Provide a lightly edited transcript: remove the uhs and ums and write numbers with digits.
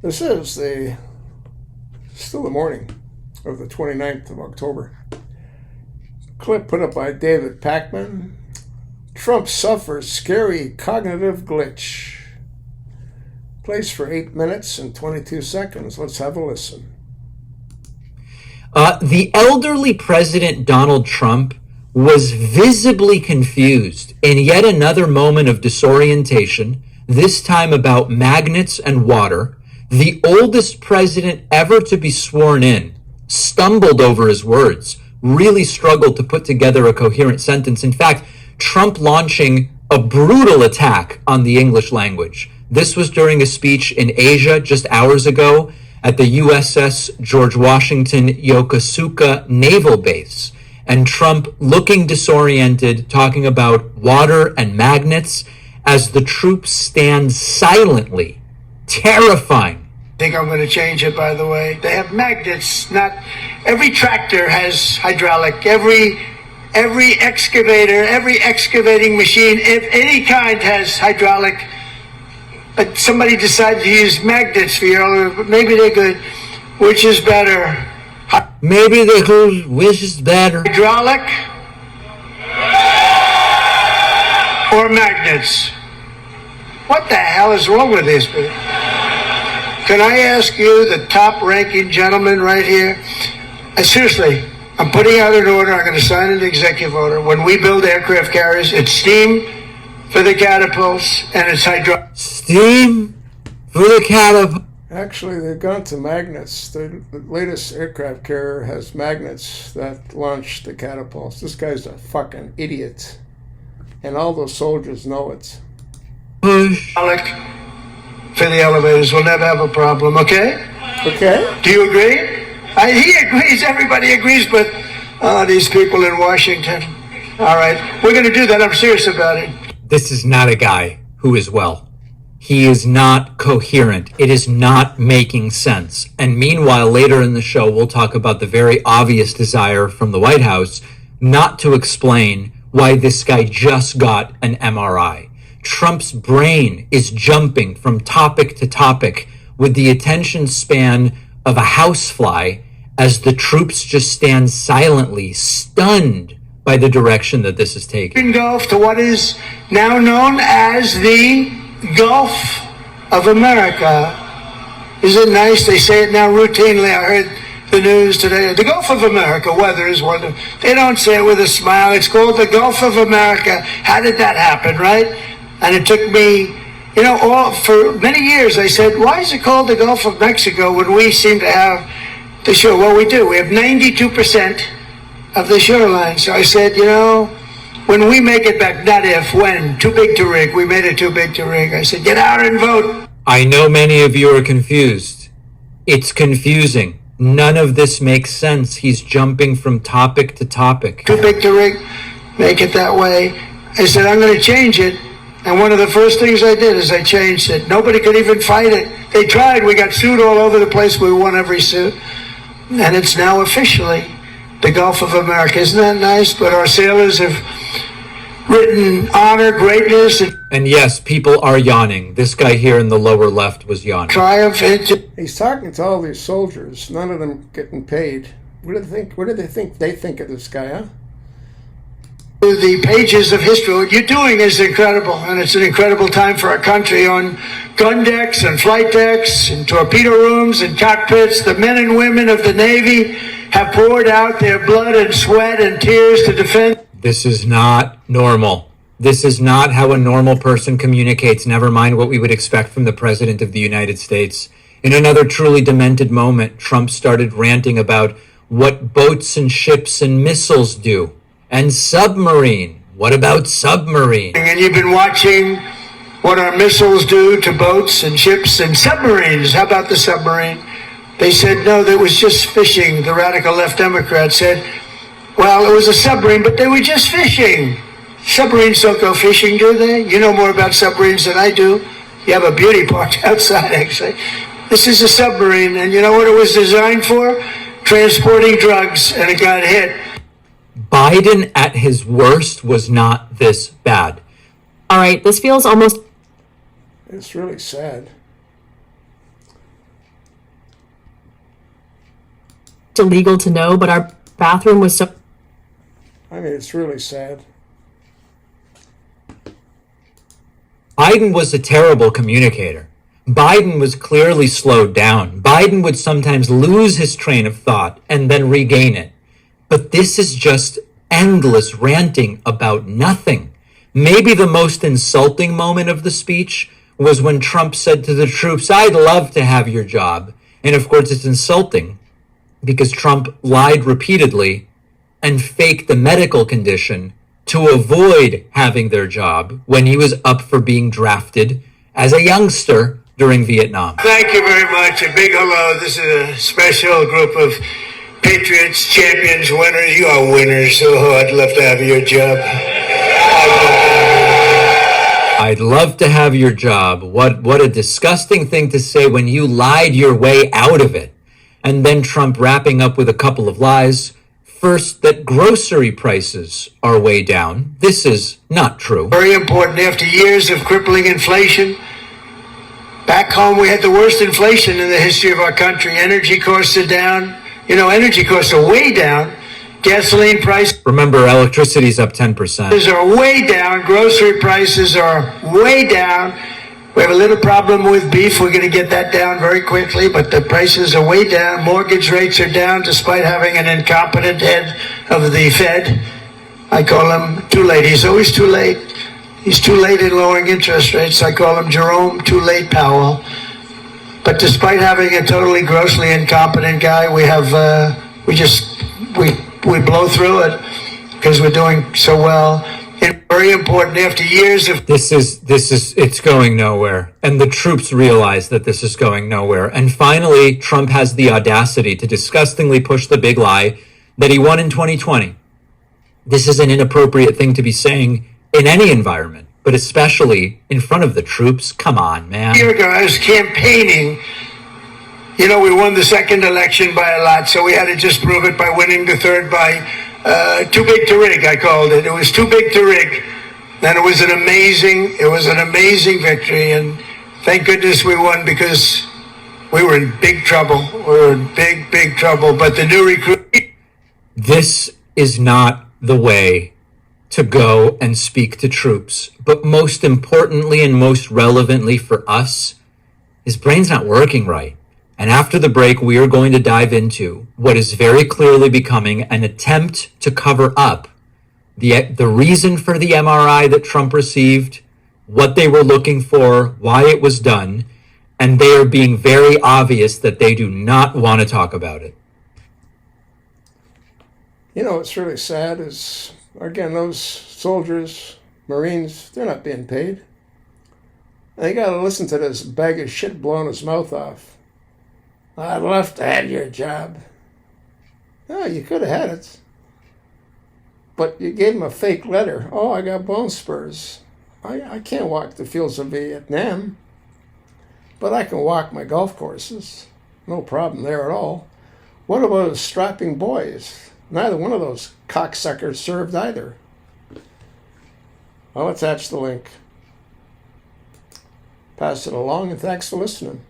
This is still the morning of the 29th of October. Clip put up by David Pakman. Trump suffers scary cognitive glitch. Plays for 8 minutes and 22 seconds. Let's have a listen. The elderly President Donald Trump was visibly confused in yet another moment of disorientation, this time about magnets and water. The oldest president ever to be sworn in stumbled over his words, really struggled to put together a coherent sentence. In fact, Trump launching a brutal attack on the English language. This was during a speech in Asia just hours ago at the USS George Washington Yokosuka Naval Base. And Trump looking disoriented, talking about water and magnets as the troops stand silently, terrifying. I think I'm going to change it, by the way. They have magnets. Not every tractor has hydraulic. Every excavator, every excavating machine, if any kind, has hydraulic. But somebody decided to use magnets for your, maybe they could, which is better? Maybe they could, which is better? Hydraulic or magnets? What the hell is wrong with these people? Can I ask you, the top-ranking gentleman right here? Seriously, I'm putting out an order. I'm going to sign an executive order. When we build aircraft carriers, it's steam for the catapults and it's hydraulic. Steam for the catapult. Actually, they've gone to magnets. The latest aircraft carrier has magnets that launch the catapults. This guy's a fucking idiot. And all those soldiers know it. Push. For the elevators. We'll never have a problem, okay? Okay. Do you agree? He agrees. Everybody agrees, but these people in Washington. All right. We're going to do that. I'm serious about it. This is not a guy who is well. He is not coherent. It is not making sense. And meanwhile, later in the show, we'll talk about the very obvious desire from the White House not to explain why this guy just got an MRI. Trump's brain is jumping from topic to topic with the attention span of a housefly as the troops just stand silently, stunned by the direction that this is taking. Gulf to what is now known as the Gulf of America. Isn't it nice? They say it now routinely. I heard the news today. The Gulf of America, weather is wonderful. They don't say it with a smile. It's called the Gulf of America. How did that happen, right? And it took me, for many years I said, why is it called the Gulf of Mexico when we seem to have the shore? Well, we do. We have 92% of the shoreline. So I said, when we make it back, not if, when, too big to rig. We made it too big to rig. I said, get out and vote. I know many of you are confused. It's confusing. None of this makes sense. He's jumping from topic to topic. Too big to rig. Make it that way. I said, I'm going to change it. And one of the first things I did is I changed it. Nobody could even fight it. They tried. We got sued all over the place. We won every suit. And it's now officially the Gulf of America. Isn't that nice? But our sailors have written honor, greatness. And yes, people are yawning. This guy here in the lower left was yawning. Triumph. He's talking to all these soldiers, none of them getting paid. What do they think they think of this guy, huh? The pages of history. What you're doing is incredible, and it's an incredible time for our country. On gun decks and flight decks and torpedo rooms and cockpits, the men and women of the Navy have poured out their blood and sweat and tears to defend. This is not normal. This is not how a normal person communicates, never mind what we would expect from the President of the United States. In another truly demented moment, Trump started ranting about what boats and ships and missiles do. And submarine. What about submarine? And you've been watching what our missiles do to boats and ships and submarines. How about the submarine? They said, no, that was just fishing. The radical left Democrats said, well, it was a submarine, but they were just fishing. Submarines don't go fishing, do they? You know more about submarines than I do. You have a beauty park outside, actually. This is a submarine, and you know what it was designed for? Transporting drugs, and it got hit. Biden at his worst was not this bad. All right, this feels almost... It's really sad. illegal to know, but our bathroom was so. I mean, it's really sad. Biden was a terrible communicator. Biden was clearly slowed down. Biden would sometimes lose his train of thought and then regain it. But this is just endless ranting about nothing. Maybe the most insulting moment of the speech was when Trump said to the troops, "I'd love to have your job." And of course, it's insulting because Trump lied repeatedly and faked a medical condition to avoid having their job when he was up for being drafted as a youngster during Vietnam. Thank you very much. A big hello. This is a special group of patriots, champions, winners. You are winners. Oh, I'd love to have your job. I'd love to have your job. What a disgusting thing to say when you lied your way out of it. And then Trump wrapping up with a couple of lies. First, that grocery prices are way down. This is not true. Very important. After years of crippling inflation, back home we had the worst inflation in the history of our country. Energy costs are down. Energy costs are way down. Gasoline prices Remember, electricity's up 10%. are way down. Grocery prices are way down. We have a little problem with beef. We're going to get that down very quickly, but the prices are way down. Mortgage rates are down despite having an incompetent head of the Fed. I call him too late. He's always too late. He's too late in lowering interest rates. I call him Jerome Too Late Powell. But despite having a totally grossly incompetent guy, we blow through it because we're doing so well. And very important after years of It's going nowhere. And the troops realize that this is going nowhere. And finally, Trump has the audacity to disgustingly push the big lie that he won in 2020. This is an inappropriate thing to be saying in any environment, but especially in front of the troops. Come on, man. a year ago, I was campaigning. We won the second election by a lot, so we had to just prove it by winning the third by too big to rig, I called it. It was too big to rig. And it was an amazing victory. And thank goodness we won because we were in big trouble. We were in big trouble. But the new recruit. This is not the way to go and speak to troops. But most importantly and most relevantly for us, his brain's not working right. And after the break, we are going to dive into what is very clearly becoming an attempt to cover up the reason for the MRI that Trump received, what they were looking for, why it was done, and they are being very obvious that they do not want to talk about it. What's really sad is, again, those soldiers, Marines, they're not being paid. They got to listen to this bag of shit blowing his mouth off. I'd love to have your job. No, you could have had it. But you gave him a fake letter. Oh, I got bone spurs. I can't walk the fields of Vietnam. But I can walk my golf courses. No problem there at all. What about those strapping boys? Neither one of those cocksuckers served either. I'll attach the link. Pass it along, and thanks for listening.